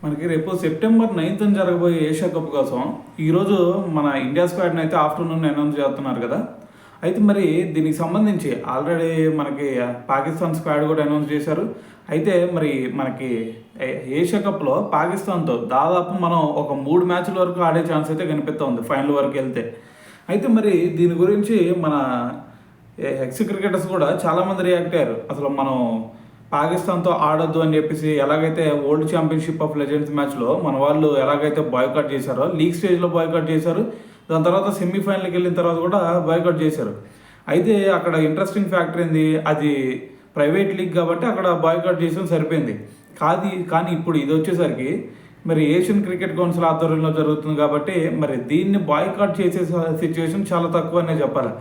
మనకి రేపు September 9th జరగబోయే ఏషియా కప్ కోసం ఈరోజు మన ఇండియా స్క్వాడ్ని అయితే ఆఫ్టర్నూన్ అనౌన్స్ చేస్తున్నారు కదా. అయితే మరి దీనికి సంబంధించి ఆల్రెడీ మనకి పాకిస్తాన్ స్క్వాడ్ కూడా అనౌన్స్ చేశారు. అయితే మరి మనకి ఏషియా కప్లో పాకిస్తాన్తో దాదాపు మనం ఒక 3 మ్యాచ్ల వరకు ఆడే ఛాన్స్ అయితే కనిపిస్తుంది ఫైనల్ వరకు వెళ్తే. అయితే మరి దీని గురించి మన ఎక్స్ క్రికెటర్స్ కూడా చాలామంది రియాక్ట్ అయ్యారు. అసలు మనం పాకిస్తాన్తో ఆడొద్దు అని చెప్పేసి ఎలాగైతే వరల్డ్ ఛాంపియన్షిప్ ఆఫ్ లెజెండ్స్ మ్యాచ్లో మన వాళ్ళు ఎలాగైతే బాయ్కాట్ చేశారో, లీగ్ స్టేజ్లో బాయ్కాట్ చేశారు, దాని తర్వాత సెమీఫైనల్కి వెళ్ళిన తర్వాత కూడా బాయ్కాట్ చేశారు. అయితే అక్కడ ఇంట్రెస్టింగ్ ఫ్యాక్టర్ ఏంది, అది ప్రైవేట్ లీగ్ కాబట్టి అక్కడ బాయ్కాట్ చేసిన సరిపోయింది. కానీ ఇప్పుడు ఇది వచ్చేసరికి మరి ఏషియన్ క్రికెట్ కౌన్సిల్ ఆధ్వర్యంలో జరుగుతుంది కాబట్టి మరి దీన్ని బాయ్కాట్ చేసే సిచ్యువేషన్ చాలా తక్కువ అనే చెప్పాలి.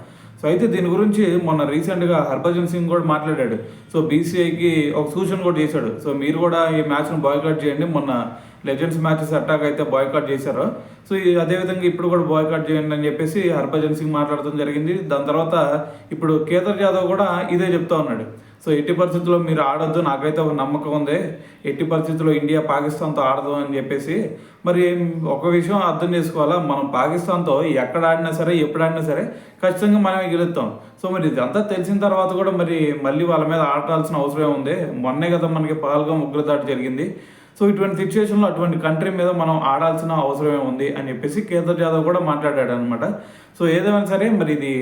సో అయితే దీని గురించి మొన్న రీసెంట్గా హర్భజన్ సింగ్ కూడా మాట్లాడాడు. సో బీసీఐకి ఒక సూచన కూడా చేశాడు. సో మీరు కూడా ఈ మ్యాచ్ను బాయ్కాట్ చేయండి, మొన్న లెజెండ్స్ మ్యాచెస్ అట్టాక్ అయితే బాయ్కాట్ చేశారు, సో అదేవిధంగా ఇప్పుడు కూడా బాయ్కాట్ చేయండి అని చెప్పేసి హర్భజన్ సింగ్ మాట్లాడటం జరిగింది. దాని తర్వాత ఇప్పుడు కేదార్ జాదవ్ కూడా ఇదే చెప్తా ఉన్నాడు. సో ఎట్టి పరిస్థితుల్లో మీరు ఆడొద్దు, నాకైతే ఒక నమ్మకం ఉంది, ఎట్టి పరిస్థితుల్లో ఇండియా పాకిస్తాన్తో ఆడదు అని చెప్పేసి. మరి ఒక విషయం అర్థం చేసుకోవాలా, మనం పాకిస్తాన్తో ఎక్కడ ఆడినా సరే ఎప్పుడు ఆడినా సరే ఖచ్చితంగా మనమే గెలుస్తాం. సో మరి ఇదంతా తెలిసిన తర్వాత కూడా మరి మళ్ళీ వాళ్ళ మీద ఆడాల్సిన అవసరం ఉంది. మొన్నే కదా మనకి పహల్గామ్ ఉగ్రదాడి జరిగింది. సో ఇటువంటి సిచ్యువేషన్లో అటువంటి కంట్రీ మీద మనం ఆడాల్సిన అవసరమే ఉంది అని చెప్పేసి కేదార్ జాదవ్ కూడా మాట్లాడాడు అనమాట. సో ఏదైనా సరే మరి ఇది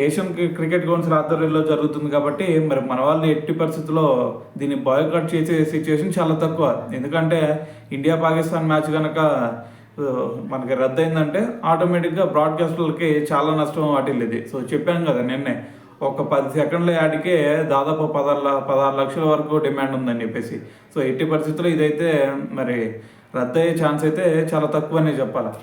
ఏషియన్ క్రికెట్ కౌన్సిల్ ఆధ్వర్యంలో జరుగుతుంది కాబట్టి మరి మన వాళ్ళు ఎట్టి పరిస్థితుల్లో దీన్ని బాయ్కాట్ చేసే సిచ్యువేషన్ చాలా తక్కువ. ఎందుకంటే ఇండియా పాకిస్తాన్ మ్యాచ్ కనుక మనకి రద్దయిందంటే ఆటోమేటిక్గా బ్రాడ్కాస్టర్లకి చాలా నష్టం వాటిల్లేది. సో చెప్పాను కదా నిన్నే, ఒక 10 సెకండ్ల యాడ్కే దాదాపు 16 లక్షల వరకు డిమాండ్ ఉందని చెప్పేసి. సో ఎట్టి పరిస్థితుల్లో ఇదైతే మరి రద్దయ్యే ఛాన్స్ అయితే చాలా తక్కువనే చెప్పాలి.